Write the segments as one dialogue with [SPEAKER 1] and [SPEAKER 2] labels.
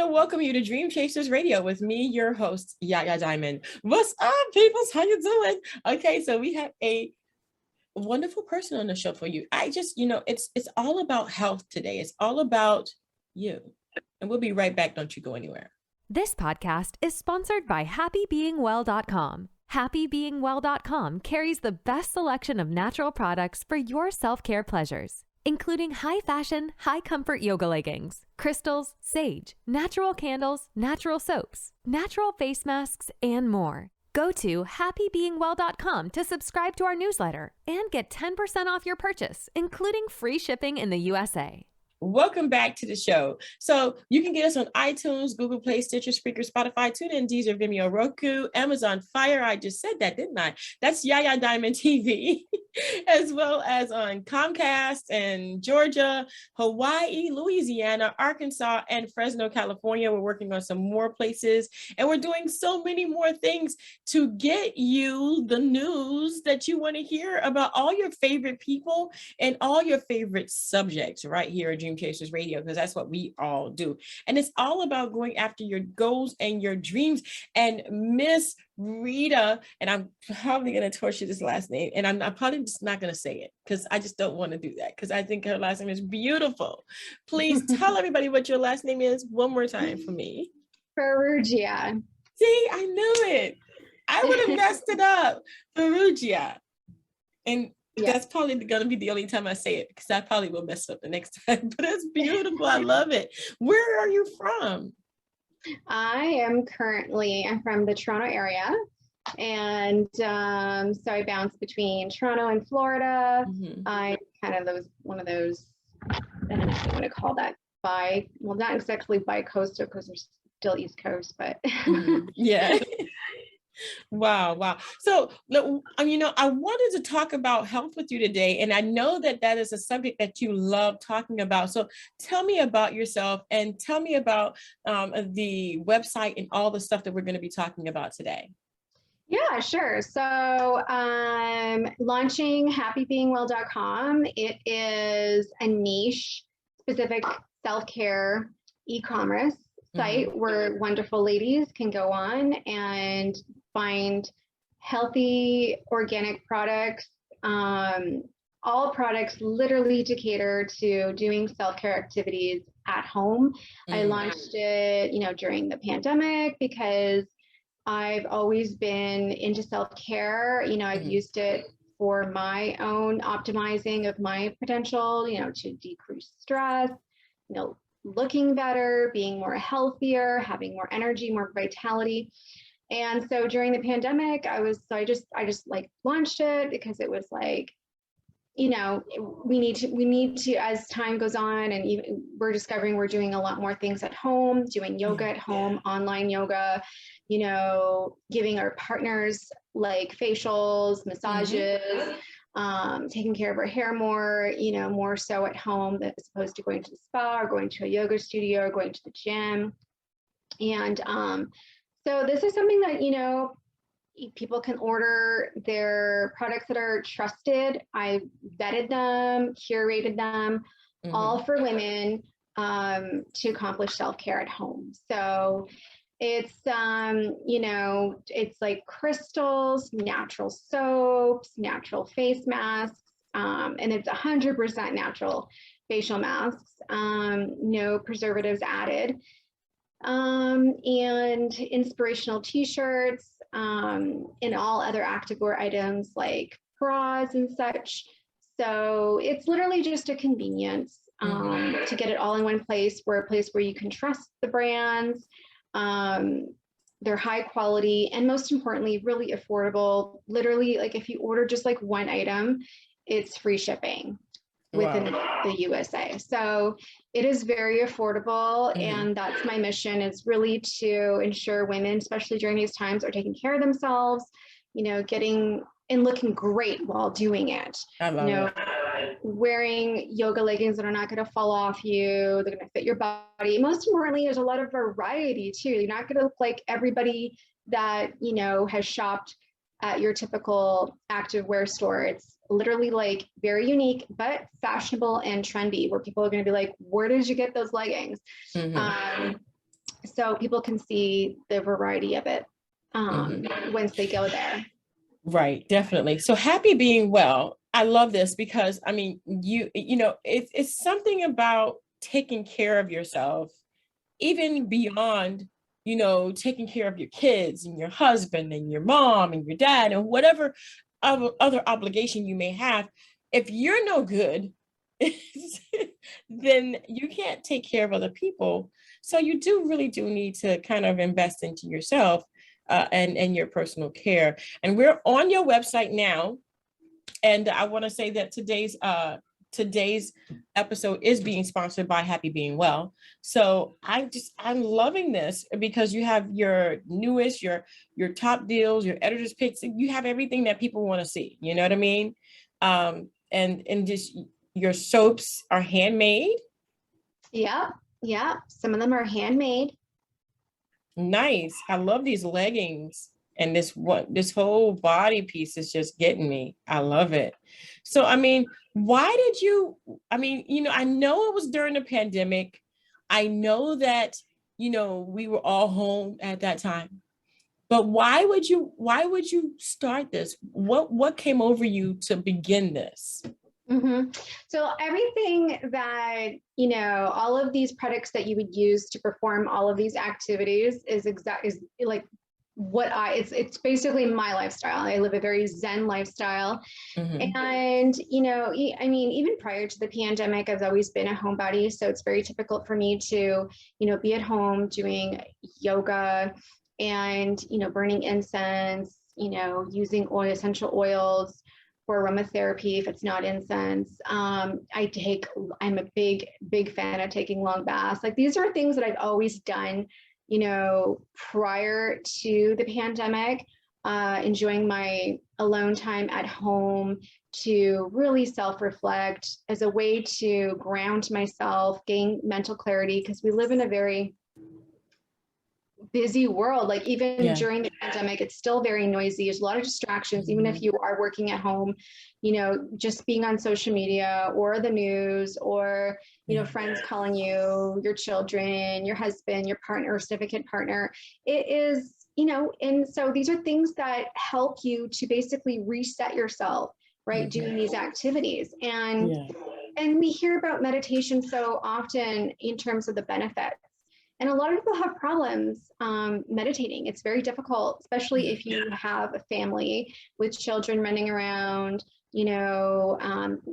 [SPEAKER 1] to welcome you to Dream Chasers Radio with me, your host, Yaya Diamond. What's up, peoples? How you doing? Okay, so we have a wonderful person on the show for you. It's all about health today. It's all about you. And we'll be right back. Don't you go anywhere.
[SPEAKER 2] This podcast is sponsored by HappyBeingWell.com. HappyBeingWell.com carries the best selection of natural products for your self-care pleasures, including high-fashion, high-comfort yoga leggings, crystals, sage, natural candles, natural soaps, natural face masks, and more. Go to HappyBeingWell.com to subscribe to our newsletter and get 10% off your purchase, including free shipping in the USA.
[SPEAKER 1] Welcome back to the show. So you can get us on iTunes, Google Play, Stitcher, Spreaker, Spotify, TuneIn, Deezer, Vimeo, Roku, Amazon Fire. I just said that, didn't I? That's Yaya Diamond TV, as well as on Comcast and Georgia, Hawaii, Louisiana, Arkansas, and Fresno, California. We're working on some more places, and we're doing so many more things to get you the news that you want to hear about all your favorite people and all your favorite subjects right here at Dream Chasers Radio, because that's what we all do. And it's all about going after your goals and your dreams. And Miss Rita, and I'm probably going to torture this last name, and I'm probably just not going to say it because I just don't want to do that because I think her last name is beautiful. Please tell everybody what your last name is one more time for me.
[SPEAKER 3] Perugia.
[SPEAKER 1] See, I knew it. I would have messed it up. Perugia. And that's probably going to be the only time I say it because I probably will mess up the next time, but it's beautiful. I love it. Where are you from?
[SPEAKER 3] I'm from the Toronto area. And so I bounce between Toronto and Florida. Mm-hmm. I'm kind of one of those, I don't know if you want to call that not exactly bi-coastal because we're still East Coast, but
[SPEAKER 1] yeah. Wow. So, I wanted to talk about health with you today, and I know that is a subject that you love talking about. So tell me about yourself and tell me about the website and all the stuff that we're going to be talking about today.
[SPEAKER 3] Yeah, sure. So I'm launching HappyBeingWell.com. It is a niche specific self-care e-commerce site where wonderful ladies can go on and find healthy organic products, all products literally to cater to doing self-care activities at home. I launched it, during the pandemic because I've always been into self-care. I've used it for my own optimizing of my potential, to decrease stress, looking better, being more healthier, having more energy, more vitality. And so during the pandemic, I just like launched it because it was like, we need to, as time goes on, and even we're discovering we're doing a lot more things at home, doing yoga at home, online yoga, giving our partners like facials, massages, taking care of our hair more, more so at home as opposed to going to the spa or going to a yoga studio or going to the gym. And so this is something that, people can order their products that are trusted. I vetted them, curated them, all for women to accomplish self-care at home. So it's, it's like crystals, natural soaps, natural face masks, and it's 100% natural facial masks, no preservatives added, and inspirational t-shirts, and all other activewear items like bras and such. So it's literally just a convenience to get it all in one place. We're a place where you can trust the brands. They're high quality and most importantly, really affordable. Literally, like if you order just like one item, it's free shipping within the USA. So it is very affordable. And that's my mission, is really to ensure women, especially during these times, are taking care of themselves, getting and looking great while doing it.
[SPEAKER 1] I love it.
[SPEAKER 3] Wearing yoga leggings that are not going to fall off you. They're going to fit your body. Most importantly, there's a lot of variety too. You're not going to look like everybody that, has shopped at your typical activewear store. It's literally like very unique, but fashionable and trendy, where people are going to be like, where did you get those leggings? so people can see the variety of it once they go there.
[SPEAKER 1] Right, definitely. So happy being well. I love this because I mean, it's something about taking care of yourself, even beyond, taking care of your kids and your husband and your mom and your dad and whatever other obligation you may have. If you're no good, then you can't take care of other people. So you really do need to kind of invest into yourself, and your personal care. And we're on your website now. And I want to say that today's episode is being sponsored by Happy Being Well. So I'm loving this because you have your newest, your top deals, your editor's picks. You have everything that people want to see. You know what I mean? And just your soaps are handmade.
[SPEAKER 3] Yeah. Some of them are handmade.
[SPEAKER 1] Nice. I love these leggings. And this whole body piece is just getting me. I love it. So, I mean, I know it was during the pandemic. I know that, we were all home at that time. But why would you start this? What came over you to begin this?
[SPEAKER 3] Mm-hmm. So everything that, all of these products that you would use to perform all of these activities is like it's basically my lifestyle. I live a very Zen lifestyle. Mm-hmm. And, even prior to the pandemic, I've always been a homebody. So it's very difficult for me to, be at home doing yoga and, burning incense, using essential oils for aromatherapy if it's not incense. I'm a big fan of taking long baths. Like these are things that I've always done, prior to the pandemic, enjoying my alone time at home to really self-reflect as a way to ground myself, gain mental clarity, because we live in a very busy world. Like even during the pandemic, it's still very noisy. There's a lot of distractions, even if you are working at home, just being on social media or the news or, friends calling you, your children, your husband, your partner, significant partner. It is, and so these are things that help you to basically reset yourself, right? Mm-hmm. Doing these activities. And we hear about meditation so often in terms of the benefits. And a lot of people have problems meditating. It's very difficult, especially if you have a family with children running around,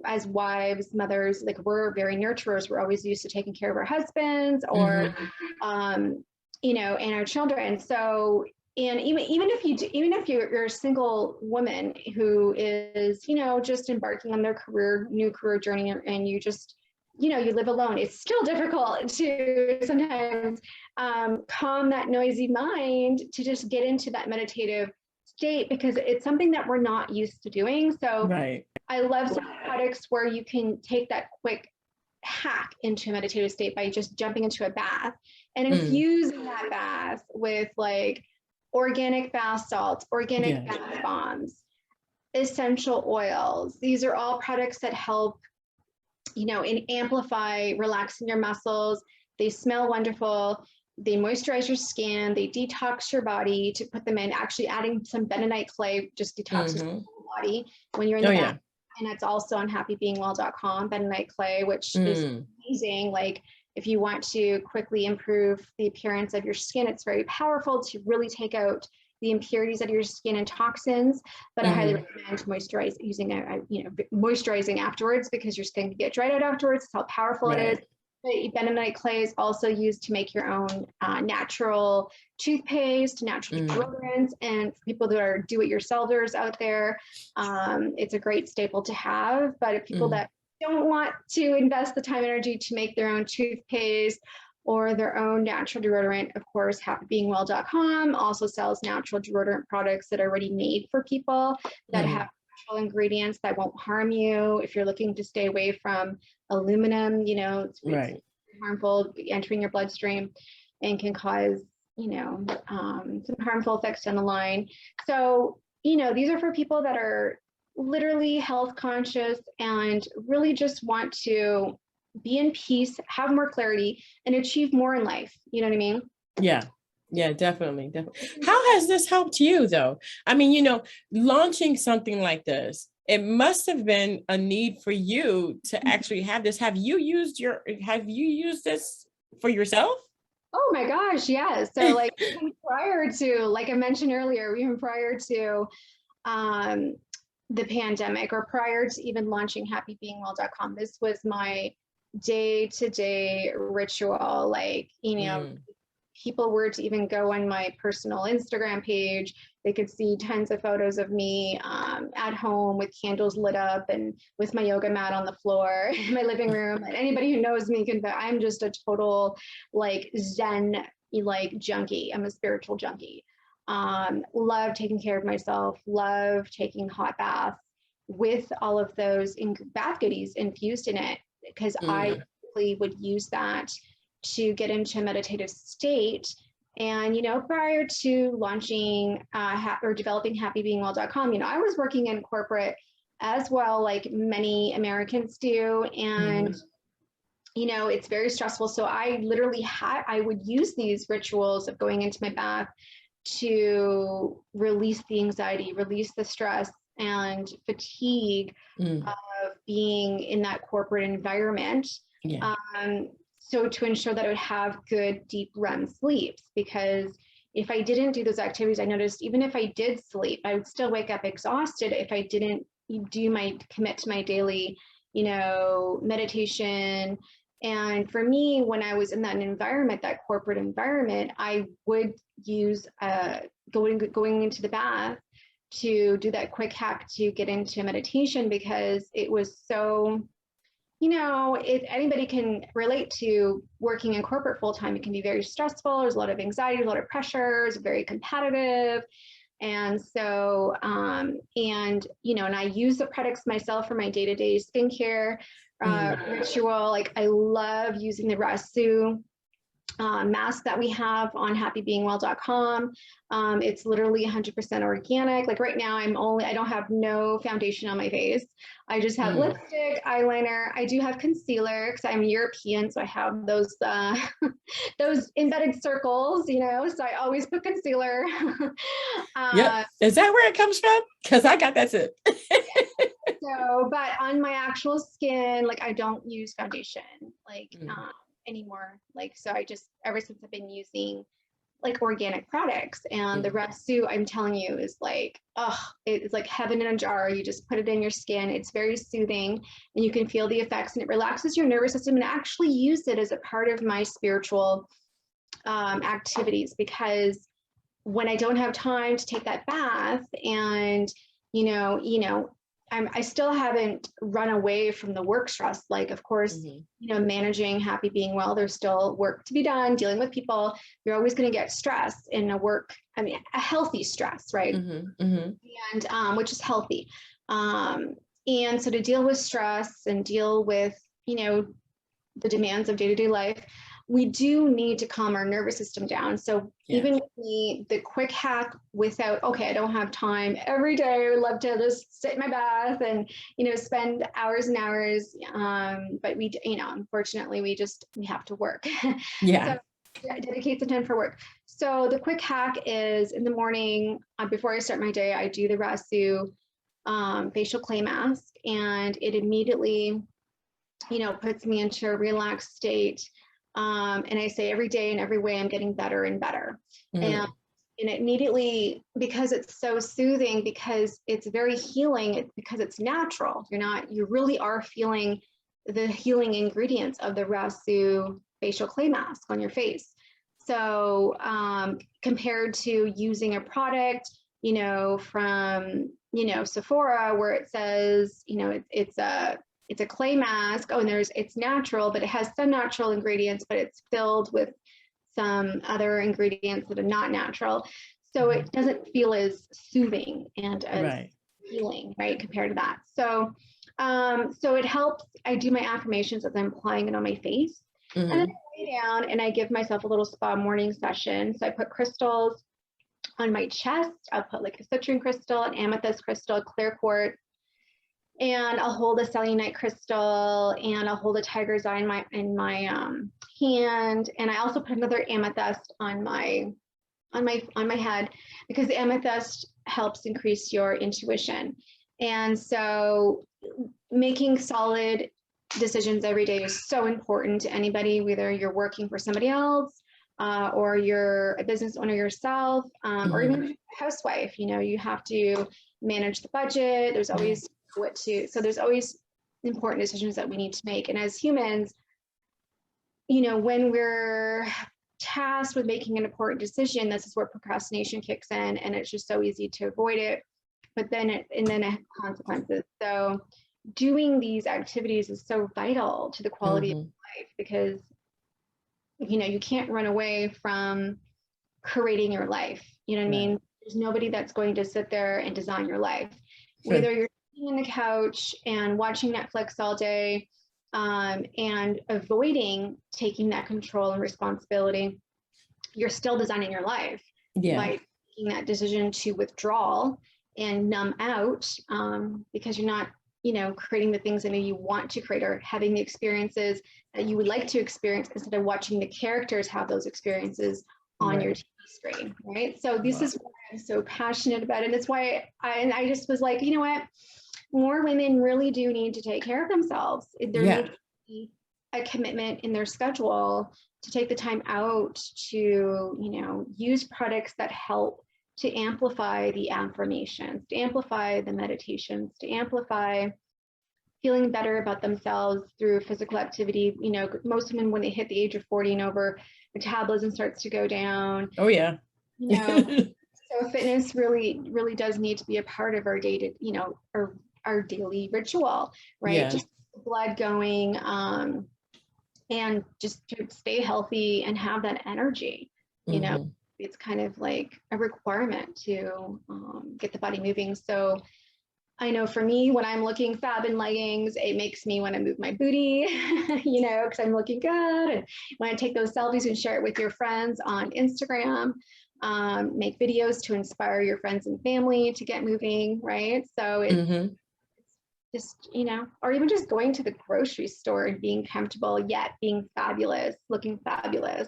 [SPEAKER 3] as wives, mothers, like we're very nurturers. We're always used to taking care of our husbands or, and our children. So, and even if you're a single woman who is, just embarking on their new career journey and you just, you live alone, it's still difficult to sometimes calm that noisy mind to just get into that meditative state because it's something that we're not used to doing. So right. I love some products where you can take that quick hack into a meditative state by just jumping into a bath and infusing that bath with like organic bath salts, organic bath bombs, essential oils. These are all products that help and amplify, relaxing your muscles. They smell wonderful. They moisturize your skin. They detox your body to put them in. Actually adding some bentonite clay just detoxes your body when you're in the bath. And it's also on happybeingwell.com, bentonite clay, which is amazing. Like if you want to quickly improve the appearance of your skin, it's very powerful to really take out the impurities of your skin and toxins, but I highly recommend moisturizing afterwards because your skin can get dried out afterwards. That's how powerful it is. The bentonite clay is also used to make your own natural toothpaste, natural deodorants, and for people that are do-it-yourselfers out there, it's a great staple to have. But if people that don't want to invest the time and energy to make their own toothpaste or their own natural deodorant, of course, happybeingwell.com also sells natural deodorant products that are already made for people that have natural ingredients that won't harm you. If you're looking to stay away from aluminum, it's harmful entering your bloodstream and can cause, some harmful effects down the line. So, these are for people that are literally health conscious and really just want to be in peace, have more clarity, and achieve more in life. You know what I mean?
[SPEAKER 1] Yeah. Yeah, definitely. How has this helped you though? I mean, launching something like this, it must have been a need for you to actually have this. Have you used this for yourself?
[SPEAKER 3] Oh my gosh, yes. So like even prior to, like I mentioned earlier, even prior to um, the pandemic or prior to even launching happybeingwell.com, this was my day-to-day ritual. Like, people were to even go on my personal Instagram page, they could see tons of photos of me at home with candles lit up and with my yoga mat on the floor in my living room. And anybody who knows me can, I'm just a total like Zen like junkie. I'm a spiritual junkie. Love taking care of myself, love taking hot baths with all of those bath goodies infused in it, because I would use that to get into a meditative state. And, prior to launching or developing happybeingwell.com, I was working in corporate as well, like many Americans do. And, it's very stressful. So I literally I would use these rituals of going into my bath to release the anxiety, release the stress and fatigue of being in that corporate environment.
[SPEAKER 1] Yeah.
[SPEAKER 3] So to ensure that I would have good deep REM sleeps, because if I didn't do those activities, I noticed even if I did sleep, I would still wake up exhausted if I didn't commit to my daily, meditation. And for me, when I was in that environment, that corporate environment, I would use going into the bath to do that quick hack to get into meditation, because it was so, anybody can relate to working in corporate full time. It can be very stressful. There's a lot of anxiety, a lot of pressures, very competitive. And so, and I use the products myself for my day-to-day skincare ritual. Like I love using the Rasu mask that we have on happybeingwell.com. It's literally 100% organic. Like right now, I don't have no foundation on my face. I just have lipstick, eyeliner. I do have concealer because I'm European, so I have those those embedded circles, so I always put concealer.
[SPEAKER 1] Yep. Is that where it comes from? Because I got that too.
[SPEAKER 3] So, but on my actual skin, like I don't use foundation, like anymore. Like, so I just, ever since I've been using like organic products, and the Rasu, I'm telling you, is like, it's like heaven in a jar. You just put it in your skin. It's very soothing and you can feel the effects, and it relaxes your nervous system. And actually use it as a part of my spiritual activities, because when I don't have time to take that bath and, I still haven't run away from the work stress. Like, of course, managing Happy Being Well, there's still work to be done, dealing with people. You're always going to get stress in a healthy stress, right? And which is healthy. And so to deal with stress and deal with, the demands of day-to-day life, we do need to calm our nervous system down. So even the quick hack without, okay, I don't have time every day. I would love to just sit in my bath and, spend hours and hours. But we, unfortunately, we have to work.
[SPEAKER 1] Yeah.
[SPEAKER 3] So dedicate some time for work. So the quick hack is in the morning, before I start my day, I do the Rasu facial clay mask, and it immediately, puts me into a relaxed state. And I say every day and every way I'm getting better and better. And it immediately, because it's so soothing, because it's very healing, because it's natural, you really are feeling the healing ingredients of the Rasu facial clay mask on your face. So compared to using a product, from, Sephora, where it says, it's a clay mask. Oh, and it's natural, but it has some natural ingredients, but it's filled with some other ingredients that are not natural. So it doesn't feel as soothing and as healing, right, compared to that. So, so it helps. I do my affirmations as I'm applying it on my face. And then I lay down and I give myself a little spa morning session. So I put crystals on my chest. I'll put like a citrine crystal, an amethyst crystal, clear quartz. and I'll hold a selenite crystal, and I'll hold a tiger's eye in my hand, and I also put another amethyst on my head, because the amethyst helps increase your intuition. And so making solid decisions every day is so important to anybody, whether you're working for somebody else, or you're a business owner yourself, or even a housewife. You know, you have to manage the budget. There's always so there's always important decisions that we need to make. And as humans, you know, when we're tasked with making an important decision, this is where procrastination kicks in, and it's just so easy to avoid it. But then it has consequences. So doing these activities is so vital to the quality of life, because, you know, you can't run away from creating your life. You know what I mean? There's nobody that's going to sit there and design your life. Whether you're sitting on the couch and watching Netflix all day, and avoiding taking that control and responsibility, you're still designing your life by making that decision to withdraw and numb out, because you're not, you know, creating the things that you want to create, or having the experiences that you would like to experience, instead of watching the characters have those experiences on your TV screen, right? So this is why I'm so passionate about it. And it's why I just was like, you know what? More women really do need to take care of themselves. There needs to be a commitment in their schedule to take the time out to, you know, use products that help to amplify the affirmations, to amplify the meditations, to amplify feeling better about themselves through physical activity. You know, most women, when they hit the age of 40 and over, metabolism starts to go down.
[SPEAKER 1] Oh yeah.
[SPEAKER 3] You know, so fitness really does need to be a part of our daily, you know, our daily ritual, right?
[SPEAKER 1] Yeah.
[SPEAKER 3] Just blood going, and just to stay healthy and have that energy, you know, it's kind of like a requirement to get the body moving. So I know for me, when I'm looking fab in leggings, it makes me want to move my booty, you know, because I'm looking good. And when I take those selfies and share it with your friends on Instagram, make videos to inspire your friends and family to get moving, right? So it's just, you know, or even just going to the grocery store and being comfortable, yet being fabulous, looking fabulous,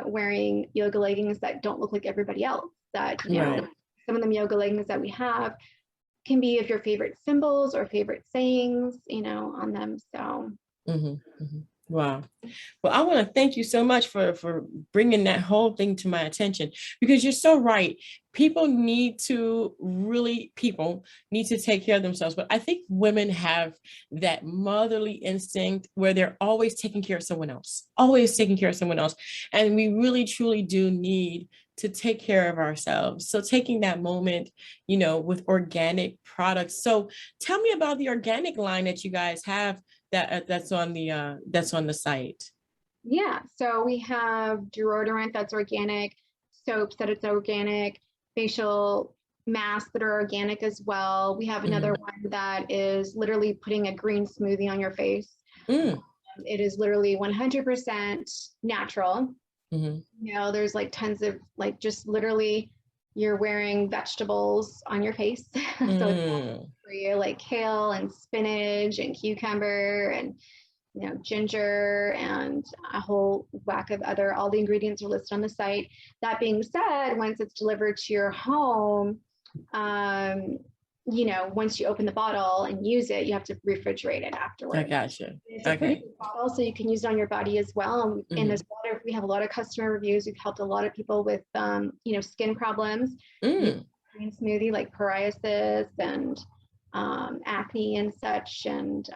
[SPEAKER 3] wearing yoga leggings that don't look like everybody else. That, you know, some of them yoga leggings that we have can be of your favorite symbols or favorite sayings, you know, on them. So.
[SPEAKER 1] Wow. Well, I want to thank you so much for bringing that whole thing to my attention, because you're so right. People need to take care of themselves. But I think women have that motherly instinct where they're always taking care of someone else, And we really, truly do need to take care of ourselves. So taking that moment, you know, with organic products. So tell me about the organic line that you guys have that's on the site.
[SPEAKER 3] Yeah, so we have deodorant that's organic, soaps that it's organic, facial masks that are organic as well. We have another one that is literally putting a green smoothie on your face. It is literally 100% natural. You know, there's like tons of like, just literally you're wearing vegetables on your face. So it's for you, like kale and spinach and cucumber and, you know, ginger and a whole whack of all the ingredients are listed on the site. That being said, once it's delivered to your home, you know, once you open the bottle and use it, you have to refrigerate it afterwards.
[SPEAKER 1] I gotcha.
[SPEAKER 3] It's a pretty big bottle, so you can use it on your body as well. And there's we have a lot of customer reviews. We've helped a lot of people with, you know, skin problems. Green smoothie like psoriasis and acne and such, and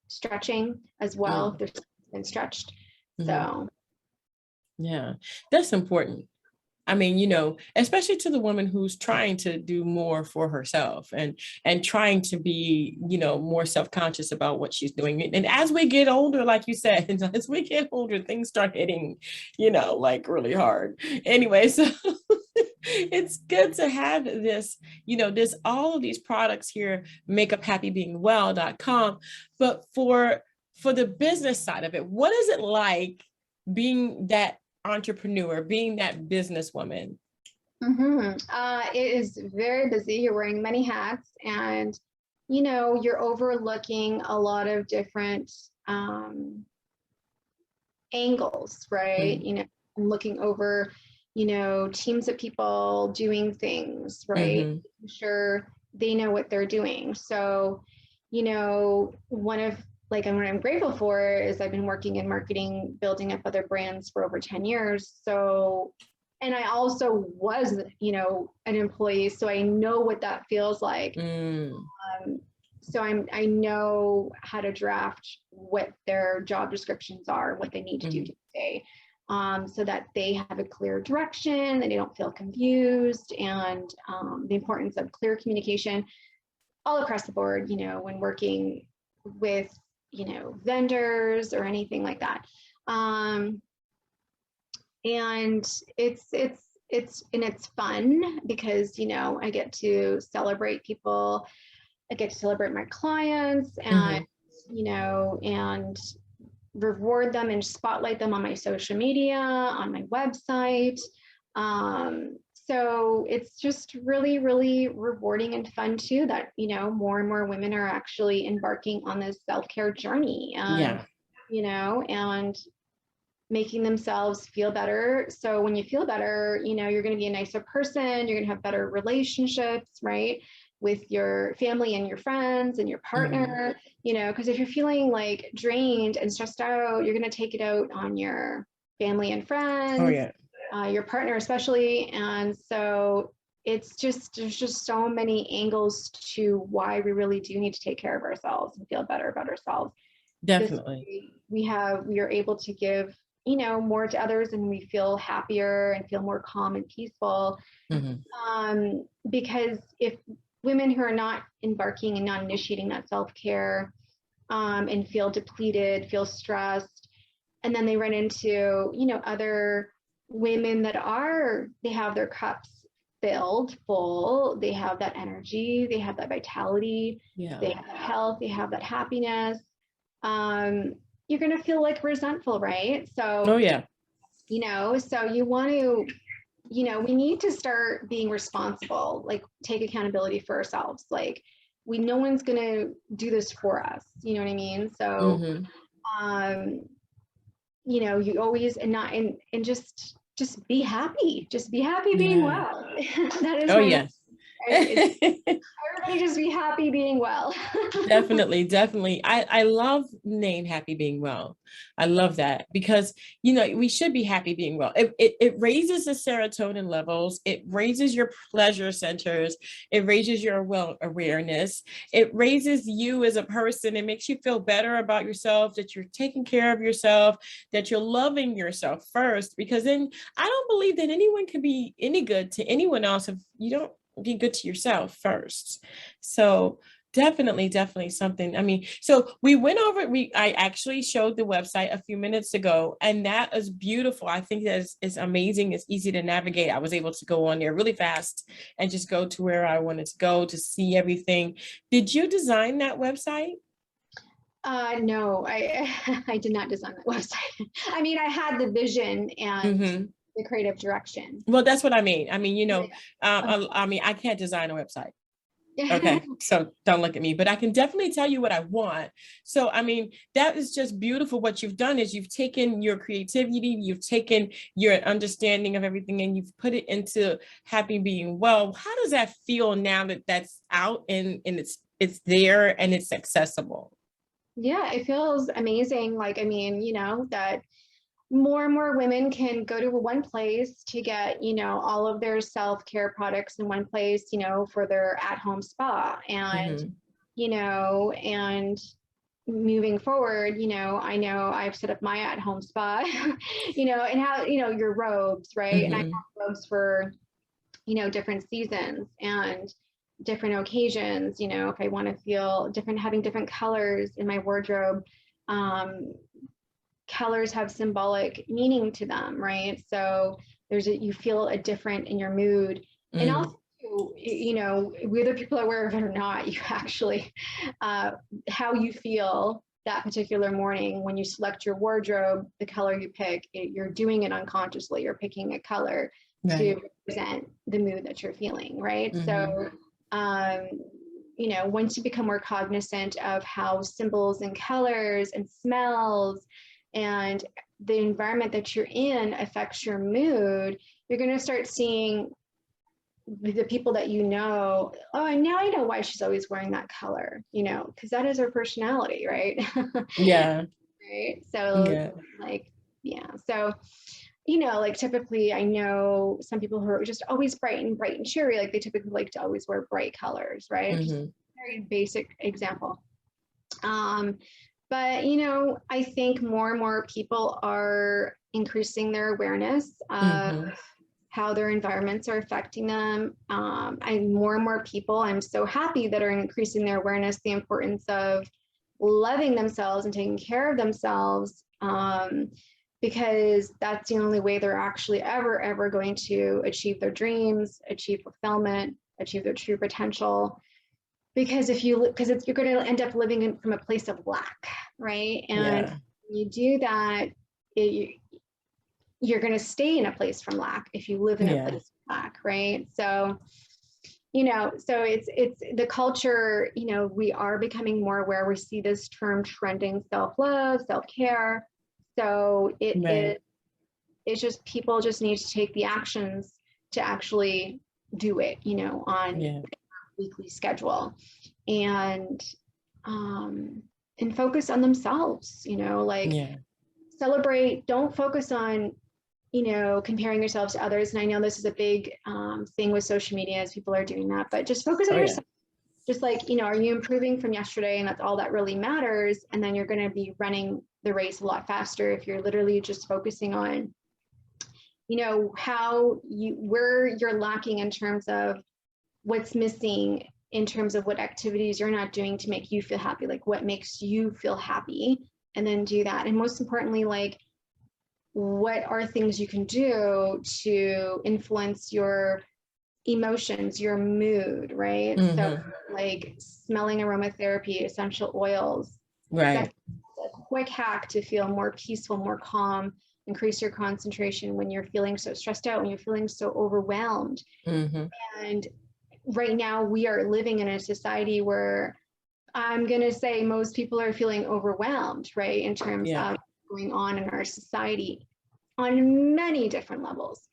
[SPEAKER 3] stretching as well. They're been stretched. So
[SPEAKER 1] yeah, that's important. I mean, you know, especially to the woman who's trying to do more for herself and trying to be, you know, more self-conscious about what she's doing. And as we get older, like you said, as we get older, things start hitting, you know, like really hard. Anyway, so it's good to have this, you know, all of these products here, makeuphappybeingwell.com. But for the business side of it, what is it like being that entrepreneur, being that businesswoman?
[SPEAKER 3] It is very busy. You're wearing many hats, and you're overlooking a lot of different angles, right?
[SPEAKER 1] Mm-hmm.
[SPEAKER 3] And looking over, teams of people doing things, right?
[SPEAKER 1] Mm-hmm.
[SPEAKER 3] Making sure they know what they're doing. So, one of like what I'm grateful for is I've been working in marketing, building up other brands for over 10 years. So, and I also was, an employee, so I know what that feels like.
[SPEAKER 1] Mm.
[SPEAKER 3] So I know how to draft what their job descriptions are, what they need to do
[SPEAKER 1] Mm-hmm.
[SPEAKER 3] today, so that they have a clear direction and they don't feel confused, and the importance of clear communication all across the board, when working with, vendors or anything like that. And it's fun because, I get to celebrate people. I get to celebrate my clients, and
[SPEAKER 1] Mm-hmm.
[SPEAKER 3] and reward them and spotlight them on my social media, on my website. So it's just really, really rewarding and fun too that, more and more women are actually embarking on this self-care journey, and,
[SPEAKER 1] Yeah.
[SPEAKER 3] and making themselves feel better. So when you feel better, you're going to be a nicer person, you're going to have better relationships, right? With your family and your friends and your
[SPEAKER 1] Mm-hmm.
[SPEAKER 3] partner, because if you're feeling like drained and stressed out, you're going to take it out on your family and
[SPEAKER 1] Oh
[SPEAKER 3] friends,
[SPEAKER 1] yeah.
[SPEAKER 3] your partner especially. And so there's just so many angles to why we really do need to take care of ourselves and feel better about ourselves. This
[SPEAKER 1] Definitely.
[SPEAKER 3] way we are able to give, more to others, and we feel happier and feel more calm and peaceful.
[SPEAKER 1] Mm-hmm.
[SPEAKER 3] Because if women who are not embarking and not initiating that self-care, and feel depleted, feel stressed, and then they run into, other women that they have their cups filled full, they have that energy, they have that vitality,
[SPEAKER 1] Yeah.
[SPEAKER 3] they have that health, they have that happiness, you're going to feel like resentful, right?
[SPEAKER 1] Oh
[SPEAKER 3] So,
[SPEAKER 1] yeah.
[SPEAKER 3] so you want to, we need to start being responsible, like take accountability for ourselves. Like no one's going to do this for us. You know what I mean? So,
[SPEAKER 1] Mm-hmm.
[SPEAKER 3] um, you always, and just be happy, being
[SPEAKER 1] Yeah.
[SPEAKER 3] well. That is
[SPEAKER 1] Oh
[SPEAKER 3] my,
[SPEAKER 1] yes.
[SPEAKER 3] it's everybody just be happy being well.
[SPEAKER 1] Definitely, definitely. I love the name Happy Being Well. I love that because, we should be happy being well. It raises the serotonin levels. It raises your pleasure centers. It raises your well awareness. It raises you as a person. It makes you feel better about yourself, that you're taking care of yourself, that you're loving yourself first, because then I don't believe that anyone can be any good to anyone else if you don't be good to yourself first. So definitely, definitely something. I mean, so we went over, I actually showed the website a few minutes ago, and that is beautiful. I think that is amazing. It's easy to navigate. I was able to go on there really fast and just go to where I wanted to go to see everything. Did you design that website?
[SPEAKER 3] No, I did not design that website. I mean, I had the vision and
[SPEAKER 1] Mm-hmm.
[SPEAKER 3] the creative direction.
[SPEAKER 1] Well, that's what I mean. I mean,
[SPEAKER 3] Yeah.
[SPEAKER 1] I mean, I can't design a website.
[SPEAKER 3] Yeah.
[SPEAKER 1] Okay, so don't look at me, but I can definitely tell you what I want. So, I mean, that is just beautiful. What you've done is you've taken your creativity, you've taken your understanding of everything, and you've put it into Happy Being Well. How does that feel now that that's out and it's there and it's accessible?
[SPEAKER 3] Yeah, it feels amazing. Like, I mean, that more and more women can go to one place to get, all of their self-care products in one place, for their at-home spa. And,
[SPEAKER 1] Mm-hmm.
[SPEAKER 3] and moving forward, I know I've set up my at-home spa, and how, your robes, right? And I have
[SPEAKER 1] Mm-hmm.
[SPEAKER 3] robes for, different seasons and different occasions, if I want to feel different, having different colors in my wardrobe. Um, Colors have symbolic meaning to them, right? So you feel a different in your mood. And
[SPEAKER 1] Mm-hmm.
[SPEAKER 3] also, whether people are aware of it or not, you actually, how you feel that particular morning, when you select your wardrobe, the color you pick, you're doing it unconsciously. You're picking a color to represent the mood that you're feeling, right? So, you know, once you become more cognizant of how symbols and colors and smells and the environment that you're in affects your mood, you're going to start seeing the people that you know, oh, and now I know why she's always wearing that color, you know, because that is her personality, right?
[SPEAKER 1] Yeah.
[SPEAKER 3] Right. So like, yeah. So, you know, like typically I know some people who are just always bright and cheery, like they typically like to always wear bright colors, right? Just a very basic example. But, you know, I think more and more people are increasing their awareness of how their environments are affecting them. And more people, I'm so happy that are increasing their awareness, the importance of loving themselves and taking care of themselves, because that's the only way they're actually ever going to achieve their dreams, achieve fulfillment, achieve their true potential. Because you're going to end up living from a place of lack, right? And when you do that, you're going to stay in a place from lack if you live in a place of lack, right? So, you know, so it's the culture, you know, we are becoming more aware. We see this term trending, self-love, self-care. So it's just, people just need to take the actions to actually do it, you know, on a weekly schedule, and focus on themselves, you know, like celebrate, don't focus on, you know, comparing yourselves to others. And I know this is a big thing with social media as people are doing that, but just focus on yourself. Just like, you know, are you improving from yesterday? And that's all that really matters. And then you're going to be running the race a lot faster if you're literally just focusing on, you know, where you're lacking in terms of what's missing, in terms of what activities you're not doing to make you feel happy, like what makes you feel happy, and then do that. And most importantly, like, what are things you can do to influence your emotions, your mood, right? So like smelling aromatherapy, essential oils, that's a quick hack to feel more peaceful, more calm, increase your concentration when you're feeling so stressed out, when you're feeling so overwhelmed. And right now we are living in a society where I'm going to say most people are feeling overwhelmed, right? In terms of going on in our society on many different levels.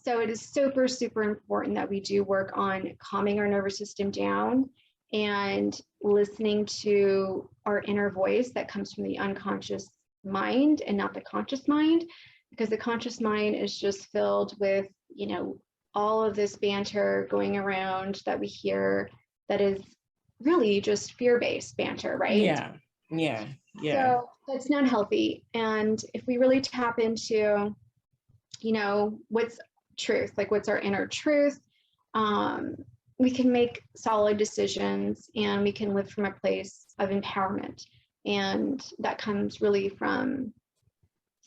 [SPEAKER 3] So it is super, super important that we do work on calming our nervous system down and listening to our inner voice that comes from the unconscious mind and not the conscious mind, because the conscious mind is just filled with, you know, all of this banter going around that we hear that is really just fear-based banter, right? So that's not healthy. And if we really tap into, you know, what's truth, like what's our inner truth, we can make solid decisions and we can live from a place of empowerment. And that comes really from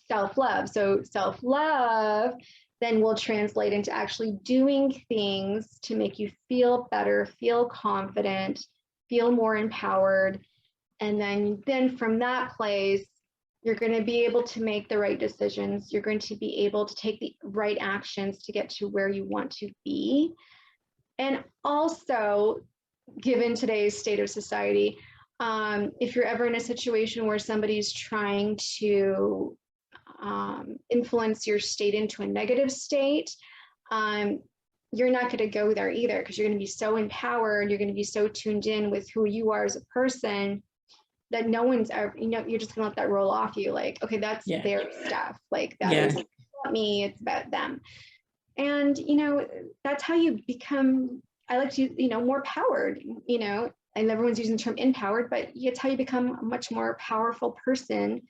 [SPEAKER 3] self-love. So self-love then will translate into actually doing things to make you feel better, feel confident, feel more empowered. And then from that place, you're going to be able to make the right decisions. You're going to be able to take the right actions to get to where you want to be. And also, given today's state of society, if you're ever in a situation where somebody's trying to influence your state into a negative state, you're not going to go there either, because you're going to be so empowered, you're going to be so tuned in with who you are as a person that no one's ever, you know, you're just going to let that roll off you, like, okay, that's their stuff, like that is about me, it's about them. And, you know, that's how you become, I like to, you know, more powered, you know, and everyone's using the term empowered, but it's how you become a much more powerful person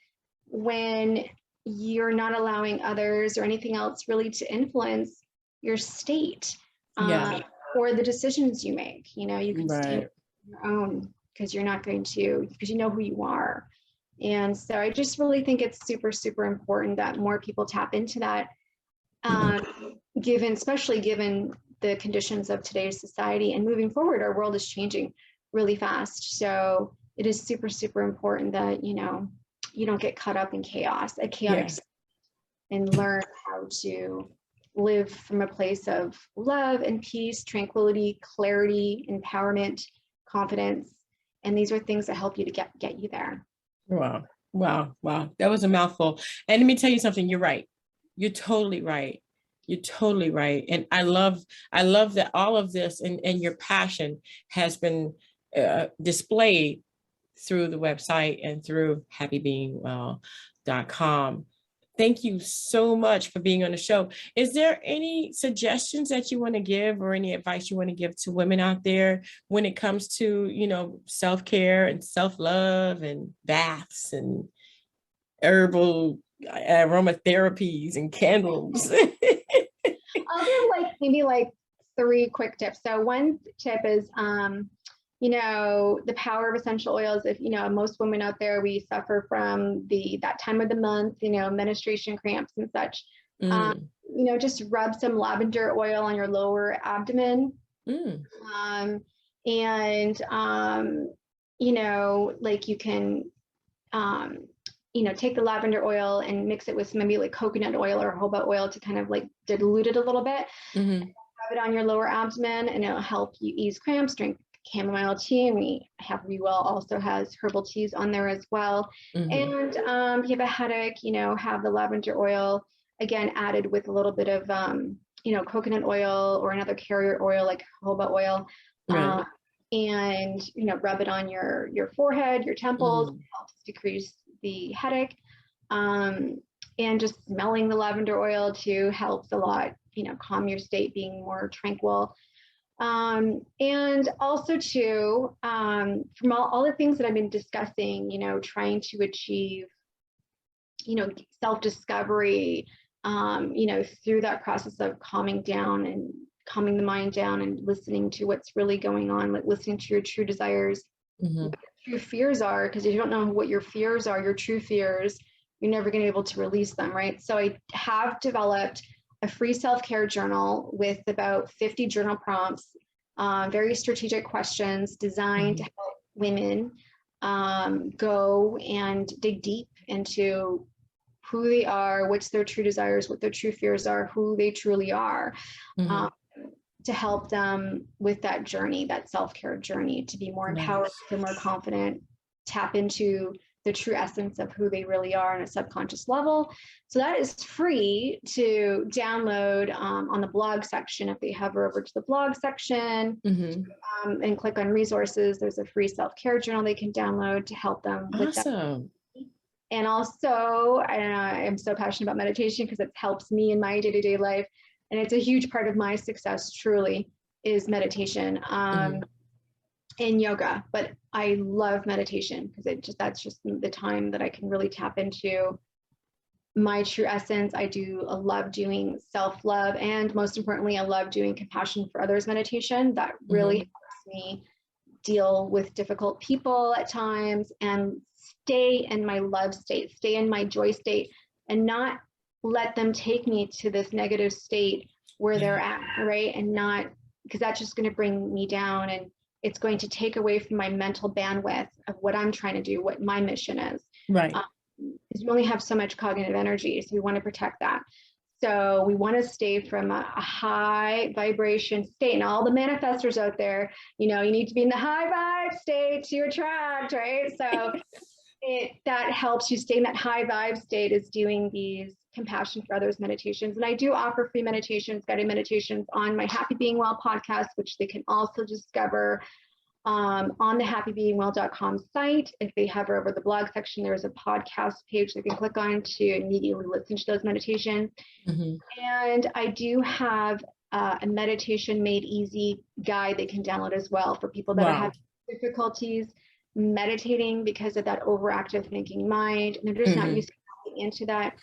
[SPEAKER 3] when you're not allowing others or anything else really to influence your state or the decisions you make. You know, you can stand on your own because you're not going to, because you know who you are. And so I just really think it's super, super important that more people tap into that, especially given the conditions of today's society. And moving forward, our world is changing really fast. So it is super, super important that, you know, you don't get caught up in chaos, a chaotic state, and learn how to live from a place of love and peace, tranquility, clarity, empowerment, confidence. And these are things that help you to get you there.
[SPEAKER 1] Wow. Wow. Wow. That was a mouthful. And let me tell you something. You're right. You're totally right. You're totally right. And I love that all of this and your passion has been displayed through the website and through happybeingwell.com. Thank you so much for being on the show. Is there any suggestions that you want to give or any advice you want to give to women out there when it comes to, you know, self-care and self-love and baths and herbal aromatherapies and candles?
[SPEAKER 3] I'll give maybe 3 quick tips. So one tip is, you know, the power of essential oils. If, you know, most women out there, we suffer from that time of the month, you know, menstruation cramps and such. You know, just rub some lavender oil on your lower abdomen. You know, like you can, you know, take the lavender oil and mix it with maybe like coconut oil or jojoba oil to kind of like dilute it a little bit. Rub it on your lower abdomen, and it'll help you ease cramps. Drink chamomile tea, and Happy Well also has herbal teas on there as well. And if you have a headache, you know, have the lavender oil again added with a little bit of you know, coconut oil or another carrier oil like jojoba oil. And you know, rub it on your forehead, your temples. Helps decrease the headache. And just smelling the lavender oil too helps a lot, you know, calm your state, being more tranquil. And also too, from all the things that I've been discussing, you know, trying to achieve, you know, self-discovery, you know, through that process of calming down and calming the mind down and listening to what's really going on, like listening to your true desires, what your true fears are, because if you don't know what your fears are, your true fears, you're never going to be able to release them, right? So I have developed a free self-care journal with about 50 journal prompts, very strategic questions designed to help women go and dig deep into who they are, what's their true desires, what their true fears are, who they truly are, to help them with that journey, that self-care journey, to be more empowered, feel more confident, tap into the true essence of who they really are on a subconscious level. So that is free to download on the blog section. If they hover over to the blog section and click on resources, there's a free self-care journal they can download to help them with that. And also, I'm so passionate about meditation because it helps me in my day-to-day life. And it's a huge part of my success, truly, is meditation. And yoga, but I love meditation because that's just the time that I can really tap into my true essence. I love doing self-love, and most importantly, I love doing compassion for others meditation. That really helps me deal with difficult people at times and stay in my love state, stay in my joy state, and not let them take me to this negative state where they're at, right? And not, because that's just going to bring me down, and it's going to take away from my mental bandwidth of what I'm trying to do, what my mission is.
[SPEAKER 1] Right.
[SPEAKER 3] Because we only have so much cognitive energy, so we want to protect that. So we want to stay from a high vibration state. And all the manifestors out there, you know, you need to be in the high vibe state to attract, right? So that helps you stay in that high vibe state, is doing these compassion for others meditations. And I do offer free meditations, guided meditations on my Happy Being Well podcast, which they can also discover on the happybeingwell.com site. If they hover over the blog section, there's a podcast page they can click on to immediately listen to those meditations. And I do have a meditation made easy guide they can download as well for people that are having difficulties meditating because of that overactive thinking mind, and they're just not used to getting into that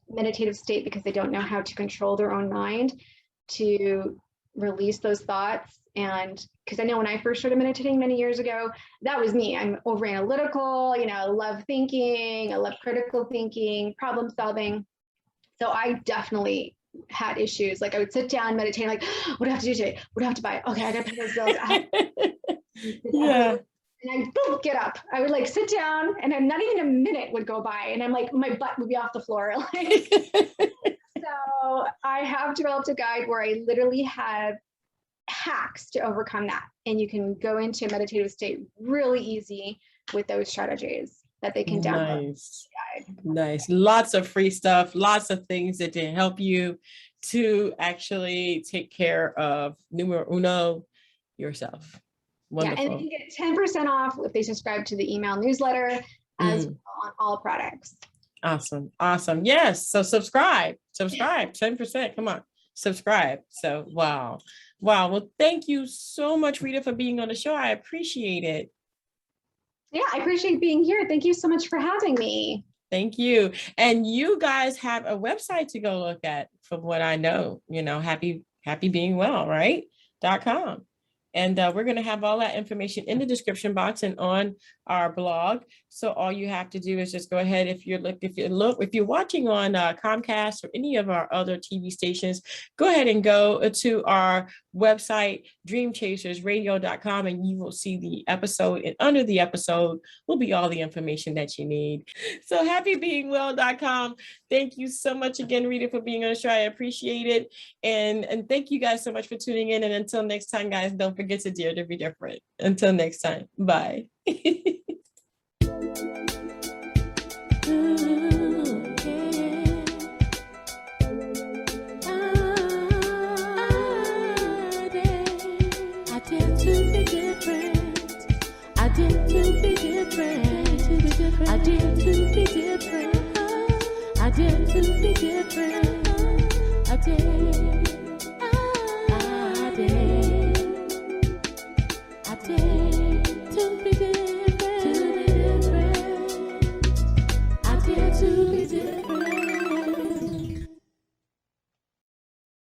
[SPEAKER 3] meditative state because they don't know how to control their own mind to release those thoughts. And because I know when I first started meditating many years ago, that was me. I'm over analytical, you know, I love thinking, I love critical thinking, problem solving. So I definitely had issues. Like I would sit down, meditate, like, what do I have to do today? What do I have to buy? Okay, I gotta pay those bills. and I boom, get up. I would like sit down, and I'm not even a minute would go by, and I'm like, my butt would be off the floor. Like, so I have developed a guide where I literally have hacks to overcome that, and you can go into a meditative state really easy with those strategies that they can download.
[SPEAKER 1] Nice. Lots of free stuff, lots of things that can help you to actually take care of numero uno, yourself. Wonderful.
[SPEAKER 3] Yeah, and you can get 10% off if they subscribe to the email newsletter as well on all products.
[SPEAKER 1] Awesome. Awesome. Yes. So subscribe, 10%. Come on, subscribe. So, wow. Well, thank you so much, Rita, for being on the show. I appreciate it.
[SPEAKER 3] Yeah, I appreciate being here. Thank you so much for having me.
[SPEAKER 1] Thank you. And you guys have a website to go look at, from what I know, happybeingwell, right? .com. And we're going to have all that information in the description box and on our blog. So all you have to do is just go ahead. If you're watching on Comcast or any of our other TV stations, go ahead and go to our website, dreamchasersradio.com, and you will see the episode. And under the episode will be all the information that you need. So happybeingwell.com. Thank you so much again, Rita, for being on the show. I appreciate it. And thank you guys so much for tuning in. And until next time, guys, don't forget to dare to be different. Until next time. Bye.
[SPEAKER 2] I dare to be different. I dare.